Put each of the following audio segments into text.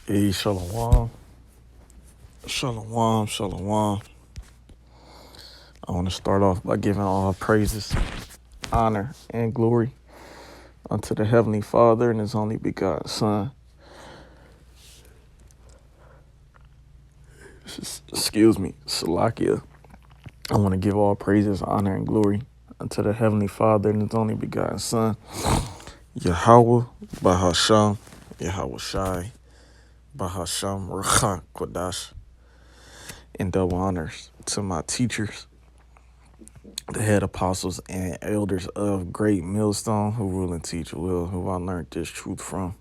Hey, shalom, shalom, shalom. I want to start off by giving all praises, honor, and glory unto the Heavenly Father and His only begotten Son. Excuse me, Salakia. I want to give all praises, honor, and glory unto the Heavenly Father and His only begotten Son, Yahweh, Bahasham, Yahweh Shai, Bahasham, Ruach Kodash, and double honors to my teachers, the head apostles and elders of Great Millstone, who rule and teach will, who I learned this truth from.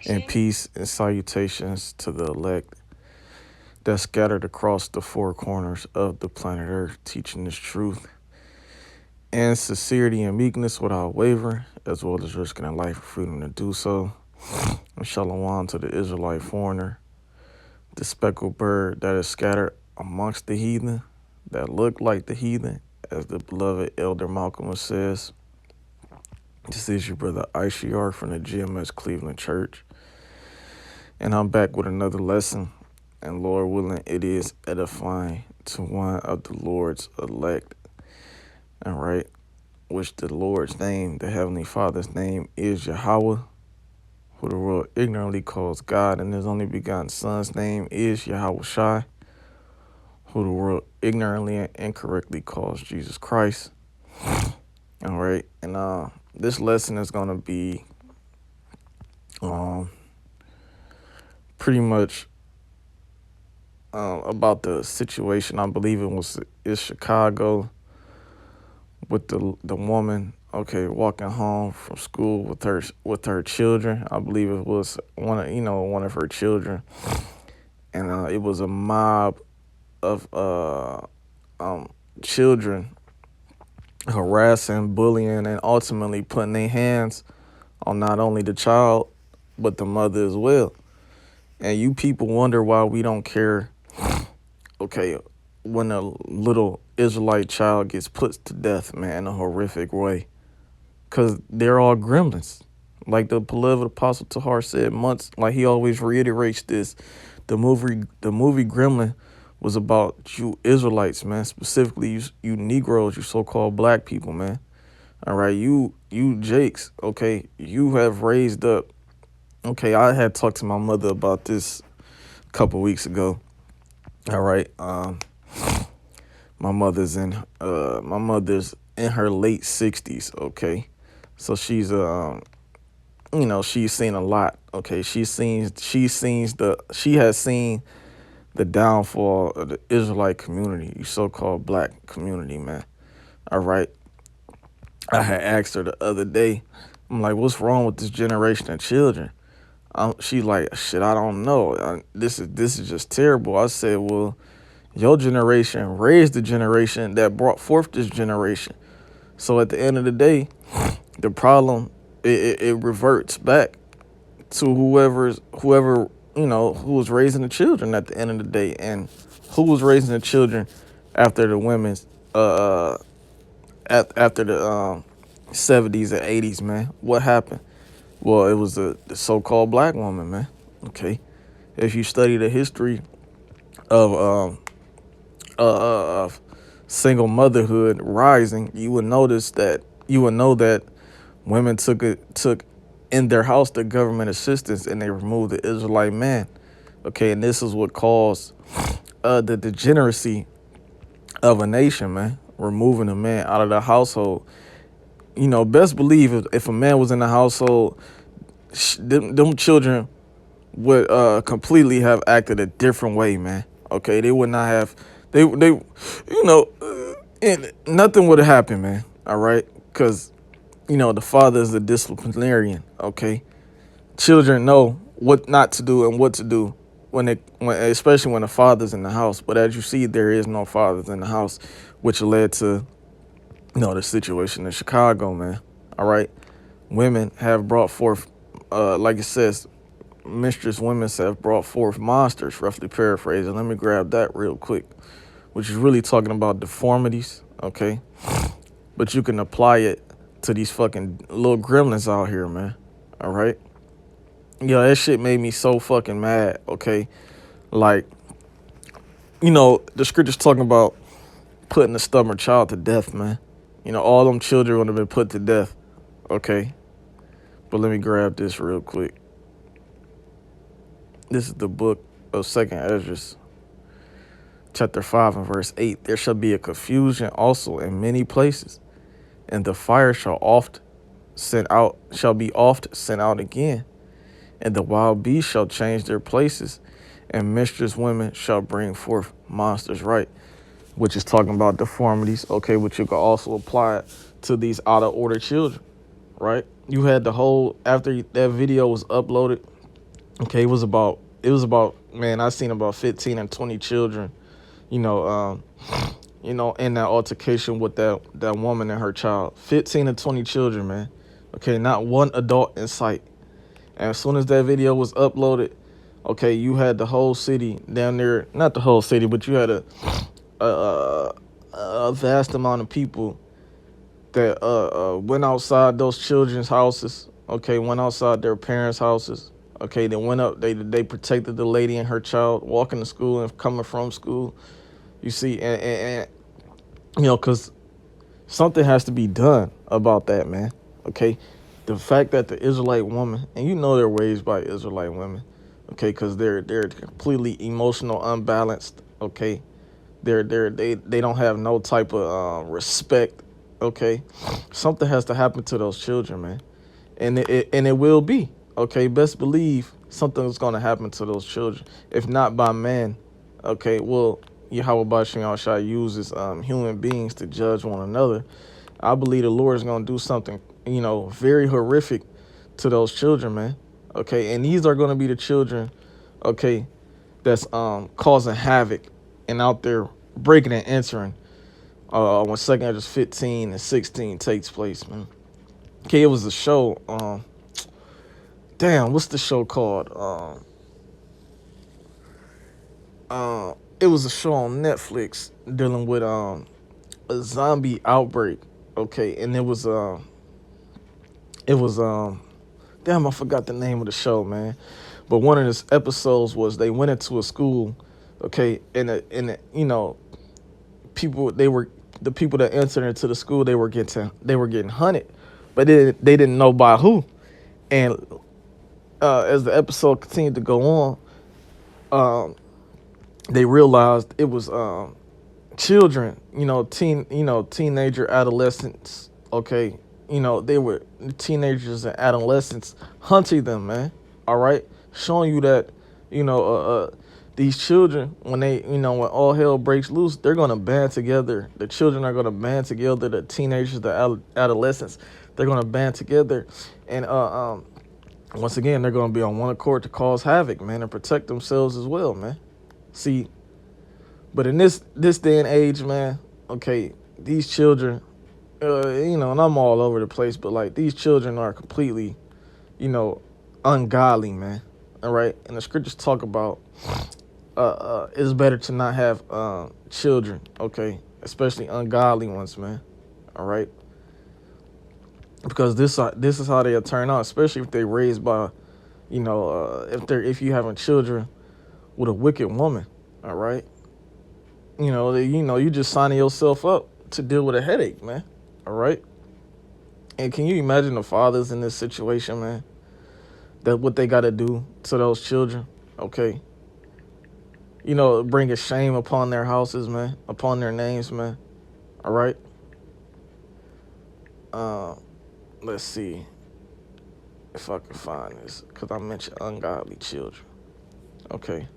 And peace and salutations to the elect that scattered across the four corners of the planet Earth, teaching this truth. And sincerity and meekness without wavering, as well as risking their life for freedom to do so. And shalom to the Israelite foreigner, the speckled bird that is scattered amongst the heathen, that look like the heathen, as the beloved Elder Malcolm says. This is your brother Ishiar from the GMS Cleveland Church. And I'm back with another lesson. And Lord willing, it is edifying to one of the Lord's elect. All right. Which the Lord's name, the Heavenly Father's name, is Yahweh, who the world ignorantly calls God, and His only begotten Son's name is Yahweh Shai, who the world ignorantly and incorrectly calls Jesus Christ. All right. And this lesson is going to be pretty much about the situation. I believe it's Chicago, with the woman, okay, walking home from school with her children. I believe it was one of her children, and it was a mob of children harassing, bullying, and ultimately putting their hands on not only the child but the mother as well. And you people wonder why we don't care. Okay, when a little Israelite child gets put to death, man, in a horrific way, because they're all gremlins. Like the beloved Apostle Tahar said months, like he always reiterates this, the movie Gremlin was about you Israelites, man, specifically you Negroes, you so-called black people, man. All right, you Jakes, okay, you have raised up. Okay, I had talked to my mother about this a couple weeks ago. All right, my mother's in her late 60s, okay? So she's she's seen a lot, okay? She has seen the downfall of the Israelite community, you so-called black community, man. All right. I had asked her the other day, I'm like, what's wrong with this generation of children? She's like, shit, I don't know. This is just terrible. I said, well, your generation raised the generation that brought forth this generation. So at the end of the day, the problem, it reverts back to whoever who was raising the children at the end of the day, and who was raising the children after the women's after the 70s and 80s, man. What happened? Well, it was the so-called black woman, man. Okay, if you study the history of single motherhood rising, you would know that women took in their house the government assistance, and they removed the Israelite man. Okay, and this is what caused the degeneracy of a nation, man. Removing a man out of the household. Best believe if a man was in the household, them children would completely have acted a different way, man. Okay, they would not have, and nothing would have happened, man. All right, because the father is a disciplinarian. Okay, children know what not to do and what to do especially when the father's in the house. But as you see, there is no fathers in the house, which led to the situation in Chicago, man. All right, women have brought forth, like it says, mistress women have brought forth monsters, roughly paraphrasing. Let me grab that real quick, which is really talking about deformities, okay? But you can apply it to these fucking little gremlins out here, man, all right? Yeah, that shit made me so fucking mad. Okay, like the scriptures talking about putting a stubborn child to death, man. All them children would have been put to death. Okay, but let me grab this real quick. This is the book of Second Ezra, chapter 5 and verse 8. There shall be a confusion also in many places, and the fire shall be oft sent out again, and the wild beasts shall change their places, and mistress women shall bring forth monsters, right? Which is talking about deformities, okay, which you can also apply it to these out of order children, right? You had the whole, after that video was uploaded, okay, it was about man, I seen about 15 and 20 children, in that altercation with that woman and her child. 15 and 20 children, man. Okay, not one adult in sight. And as soon as that video was uploaded, okay, you had the whole city down there, not the whole city, but you had a vast amount of people that went outside those children's houses, okay, went outside their parents' houses, okay, they went up, they protected the lady and her child walking to school and coming from school, you see, and because something has to be done about that, man, okay? The fact that the Israelite woman, and they're raised by Israelite women, okay, because they're completely emotional, unbalanced, okay? They don't have no type of respect, okay? Something has to happen to those children, man, and it will be, okay. Best believe something's gonna happen to those children, if not by man, okay. Well, Yahweh Bashim Shai uses human beings to judge one another. I believe the Lord is gonna do something, very horrific to those children, man. Okay, and these are gonna be the children, okay, that's causing havoc and out there breaking and entering when Second Ezra 15 and 16 takes place, man. Okay, it was a show. Damn, what's the show called? It was a show on Netflix dealing with a zombie outbreak. Okay, and damn, I forgot the name of the show, man. But one of the episodes was they went into a school, okay, and the people that entered into the school, they were getting hunted, but they didn't know by who. And as the episode continued to go on, they realized it was children, teenager adolescents, okay, they were teenagers and adolescents hunting them, man. All right, showing you that these children, when when all hell breaks loose, they're gonna band together. The children are gonna band together. The teenagers, the adolescents, they're gonna band together, and once again, they're gonna be on one accord to cause havoc, man, and protect themselves as well, man. See, but in this day and age, man, okay, these children, and I'm all over the place, but like these children are completely, ungodly, man. All right, and the scriptures talk about it's better to not have children, okay, especially ungodly ones, man. All right, because this is how they'll turn out, especially if they're raised by, if you having children with a wicked woman. All right, you just signing yourself up to deal with a headache, man. All right, and can you imagine the fathers in this situation, man? That what they got to do to those children, okay? Bring a shame upon their houses, man, upon their names, man. All right. Let's see if I can find this, because I mentioned ungodly children. Okay.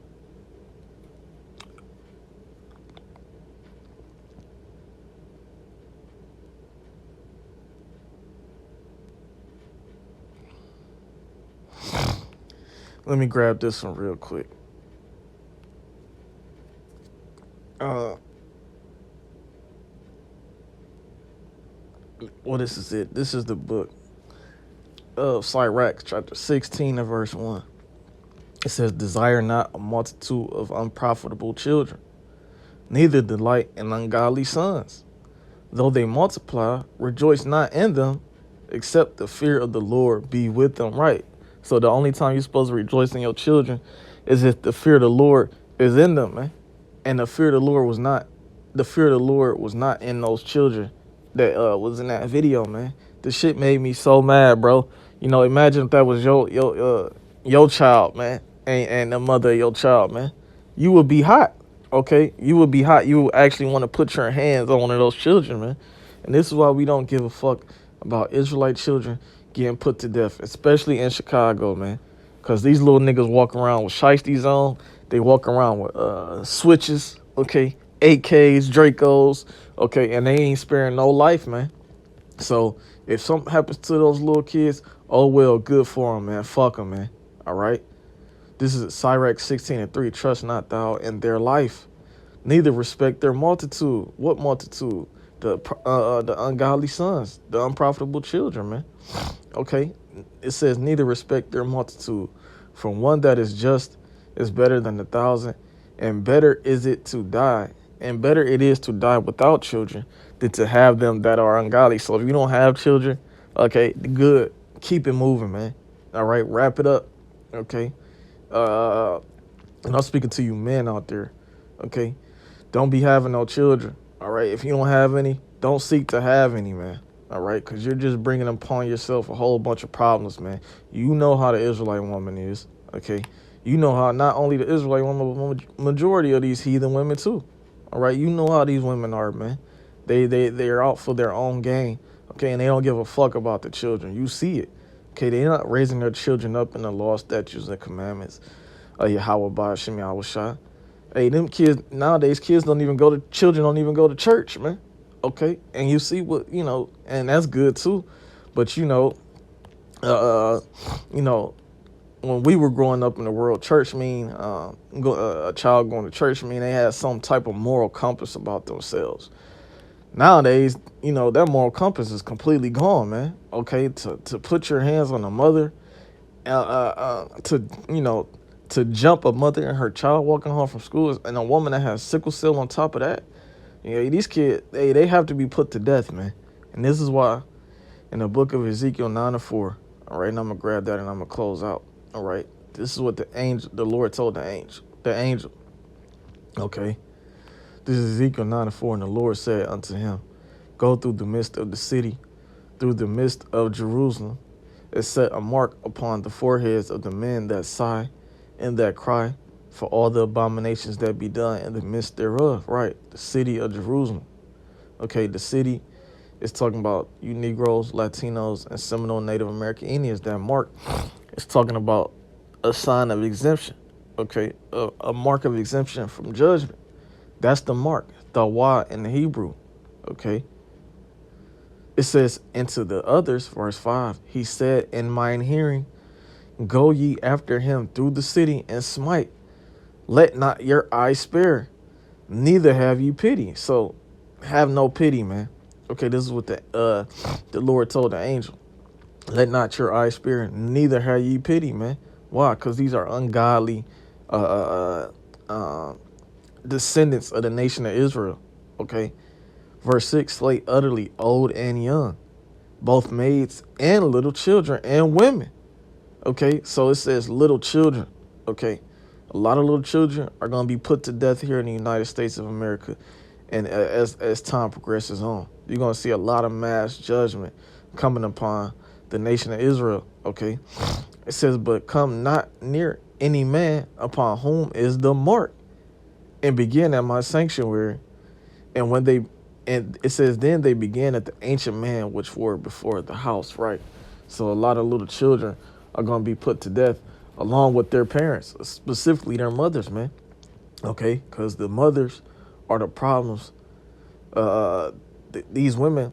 Let me grab this one real quick. Well, this is it. This is the book of Sirach, chapter 16 and verse 1. It says, desire not a multitude of unprofitable children, neither delight in ungodly sons. Though they multiply, rejoice not in them, except the fear of the Lord be with them, right? So the only time you're supposed to rejoice in your children is if the fear of the Lord is in them, man. And the fear of the Lord was not. The fear of the Lord was not in those children that was in that video, man. The shit made me so mad, bro. You know, imagine if that was your child, man, and the mother of your child, man. You would be hot, okay? You would be hot. You would actually want to put your hands on one of those children, man. And this is why we don't give a fuck about Israelite children getting put to death, especially in Chicago, man. Because these little niggas walk around with shiesties on. They walk around with switches, okay, AKs, Dracos, okay, and they ain't sparing no life, man. So if something happens to those little kids, oh well, good for them, man. Fuck them, man. All right. This is Cyrex 16:3. Trust not thou in their life, neither respect their multitude. What multitude? The ungodly sons, the unprofitable children, man. Okay. It says neither respect their multitude. From one that is just is better than 1,000, and better is it to die, and better it is to die without children than to have them that are ungodly. So if you don't have children, okay, good. Keep it moving, man. All right, wrap it up. Okay. Uh, and I'm speaking to you men out there. Okay. Don't be having no children. All right. If you don't have any, don't seek to have any, man. All right. Because you're just bringing upon yourself a whole bunch of problems, man. You know how the Israelite woman is. Okay. You know how not only the Israelite woman, but majority of these heathen women too. All right. You know how these women are, man. They're out for their own gain. Okay. And they don't give a fuck about the children. You see it. Okay. They're not raising their children up in the law, statutes, and commandments. Yahweh Ba'ashim Yahweh Shah. Hey, them kids nowadays, children don't even go to church, man. Okay, and you see what and that's good too. But you know, when we were growing up in the world, church mean a child going to church mean they had some type of moral compass about themselves. Nowadays, that moral compass is completely gone, man. Okay, to put your hands on a mother, to jump a mother and her child walking home from school, and a woman that has sickle cell on top of that. These kids, they have to be put to death, man. And this is why in the book of Ezekiel 9:4, all right, and I'm going to grab that and I'm going to close out, all right? This is what the Lord told the angel, okay? This is Ezekiel 9:4, and the Lord said unto him, go through the midst of the city, through the midst of Jerusalem, and set a mark upon the foreheads of the men that sigh and that cry for all the abominations that be done in the midst thereof. Right, the city of Jerusalem. Okay, the city is talking about you Negroes, Latinos, and Seminole Native American Indians. That mark is talking about a sign of exemption. Okay, a mark of exemption from judgment. That's the mark, the wa in the Hebrew. Okay. It says, into the others, verse 5, he said in mine hearing, go ye after him through the city and smite. Let not your eye spare, neither have ye pity. So have no pity, man. Okay, this is what the Lord told the angel. Let not your eye spare, neither have ye pity, man. Why? Because these are ungodly descendants of the nation of Israel. Okay. Verse 6, slay utterly old and young, both maids and little children and women. Okay, so it says little children. Okay, a lot of little children are going to be put to death here in the United States of America. And as time progresses on, you're going to see a lot of mass judgment coming upon the nation of Israel. Okay, it says, but come not near any man upon whom is the mark, and begin at my sanctuary. And it says, then they began at the ancient man which were before the house, right? So a lot of little children are going to be put to death along with their parents, specifically their mothers, man. Okay, because the mothers are the problems. These women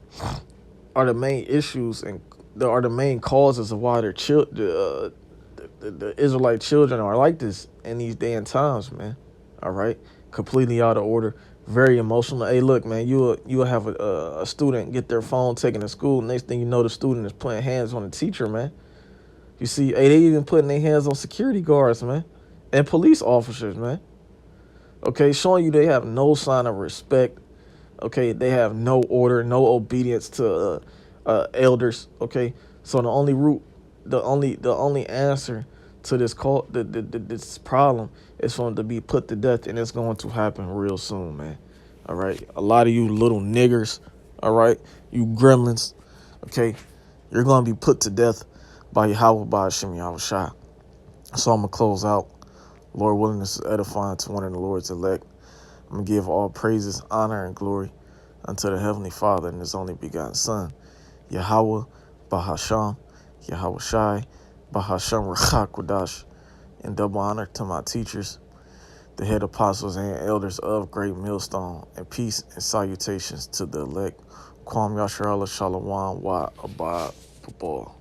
are the main issues and are the main causes of why the Israelite children are like this in these day and times, man. All right, completely out of order. Very emotional. Hey, look, man, you'll have a student get their phone taken to school. Next thing you know, the student is putting hands on the teacher, man. You see, hey, they even putting their hands on security guards, man, and police officers, man. Okay, showing you they have no sign of respect. Okay, they have no order, no obedience to elders. Okay, so the only route the only answer to this this problem is for him to be put to death, and it's going to happen real soon, man. All right, a lot of you little niggers, all right, you gremlins, okay, you're gonna be put to death by Yahweh by Hashem Yahushua. So I'm gonna close out. Lord willing, this is edifying to one of the Lord's elect. I'm gonna give all praises, honor, and glory unto the Heavenly Father and His only begotten Son, Yahweh Bahasham, Yahweh Shai, Bahasham Rachakwadash, and double honor to my teachers, the head apostles and elders of Great Millstone, and peace and salutations to the elect. Kwam Yasharallah Shalom Wa Abad Pabal.